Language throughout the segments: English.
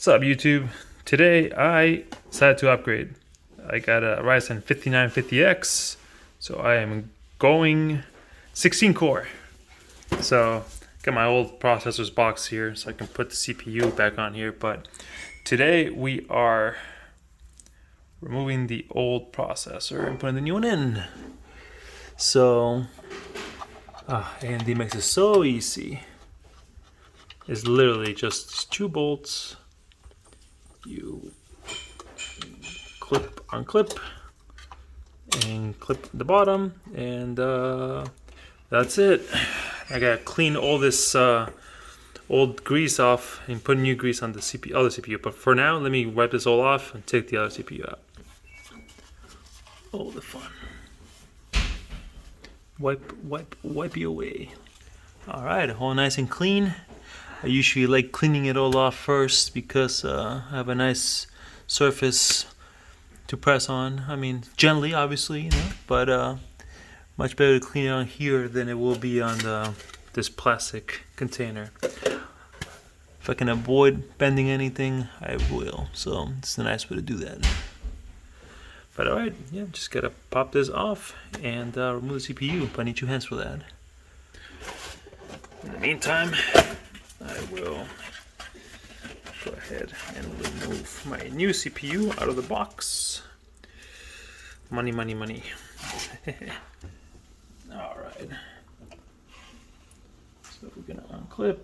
What's up, YouTube? Today I decided to upgrade. I got a Ryzen 5950X, so I am going 16 core. So got my old processors box here so I can put the CPU back on here, but today we are removing the old processor and putting the new one in. So AMD makes it so easy. It's literally just 2 bolts. You clip on clip and clip the bottom, and that's it. I gotta clean all this old grease off and put new grease on the other CPU. But for now, let me wipe this all off and take the other CPU out. All the fun. Wipe you away. All right, all nice and clean. I usually like cleaning it all off first because I have a nice surface to press on. I mean, gently, obviously, you know, but much better to clean it on here than it will be on this plastic container. If I can avoid bending anything, I will. So it's a nice way to do that. But all right, yeah, just gotta pop this off and remove the CPU. But I need 2 hands for that. In the meantime, I will go ahead and remove my new CPU out of the box. Money, money, money. All right. So we're gonna unclip,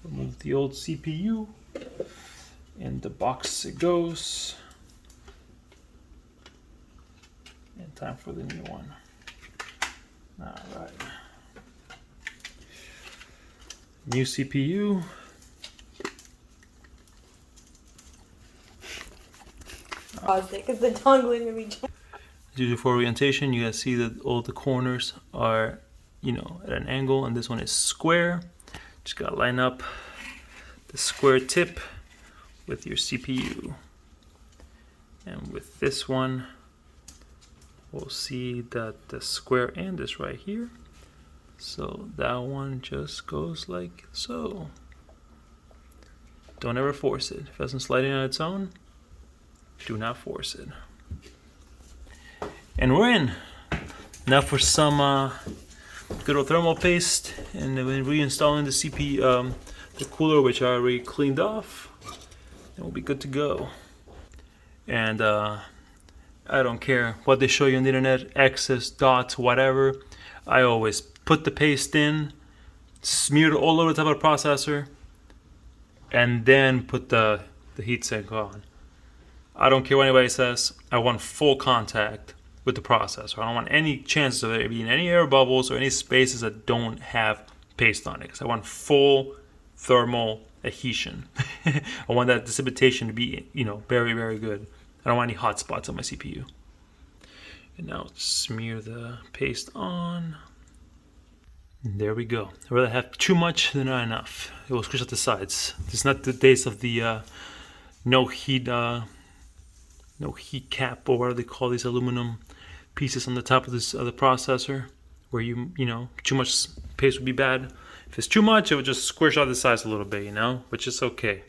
remove the old CPU, and the box it goes. And time for the new one. All right. New CPU. Paused it because the dongling would be. Due to orientation, you guys see that all the corners are, you know, at an angle, and this one is square. Just gotta line up the square tip with your CPU. And with this one, we'll see that the square end is right here. So that one just goes like so. Don't ever force it. If it doesn't slide in on its own, do not force it. And we're in. Now for some good old thermal paste, and then reinstalling the CPU, the cooler, which I already cleaned off, and we'll be good to go. And I don't care what they show you on the internet, X's, dots, whatever. I always put the paste in, smear it all over the top of the processor, and then put the heatsink on. I don't care what anybody says. I want full contact with the processor. I don't want any chances of there being any air bubbles or any spaces that don't have paste on it, because I want full thermal adhesion. I want that dissipation to be, you know, very, very good. I don't want any hot spots on my CPU. And now smear the paste on. And there we go. I'd rather have too much than not enough. It will squish out the sides. It's not the days of the no heat cap, or whatever they call these aluminum pieces on the top of this the processor, where you know, too much paste would be bad. If it's too much, it would just squish out the sides a little bit, you know, which is okay,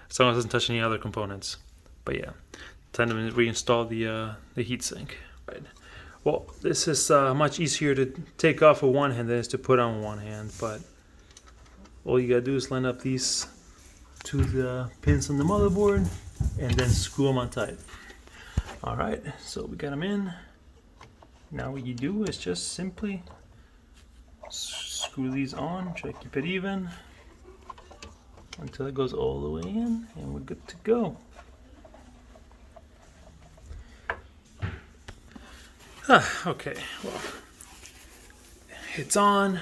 as long as it doesn't touch any other components. But yeah, time to reinstall the heatsink. Right. Well, this is much easier to take off with one hand than it is to put on one hand, but all you gotta do is line up these to the pins on the motherboard and then screw them on tight. All right, so we got them in. Now what you do is just simply screw these on, try to keep it even until it goes all the way in, and we're good to go. Okay, well, it's on.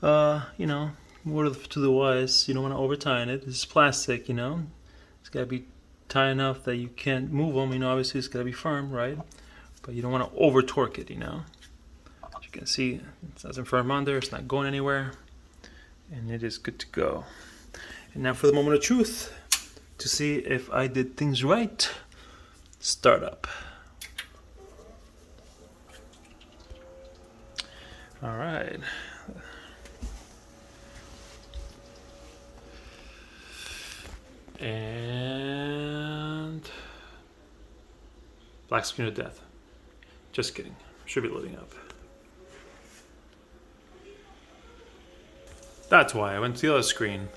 You know, word to the wise, you don't want to over tighten it. This is plastic, you know. It's got to be tight enough that you can't move them. You know, obviously it's got to be firm, right? But you don't want to over torque it, you know. As you can see, it doesn't firm on there. It's not going anywhere, and it is good to go. And now for the moment of truth, to see if I did things right. Start up. All right. And black screen of death. Just kidding. Should be loading up. That's why I went to the other screen.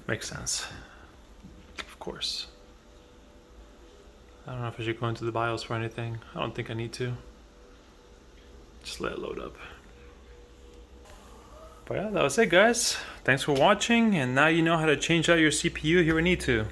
Makes sense. Of course. I don't know if I should go into the BIOS for anything. I don't think I need to. Just let it load up. But yeah, that was it, guys. Thanks for watching, and now you know how to change out your CPU here in E2.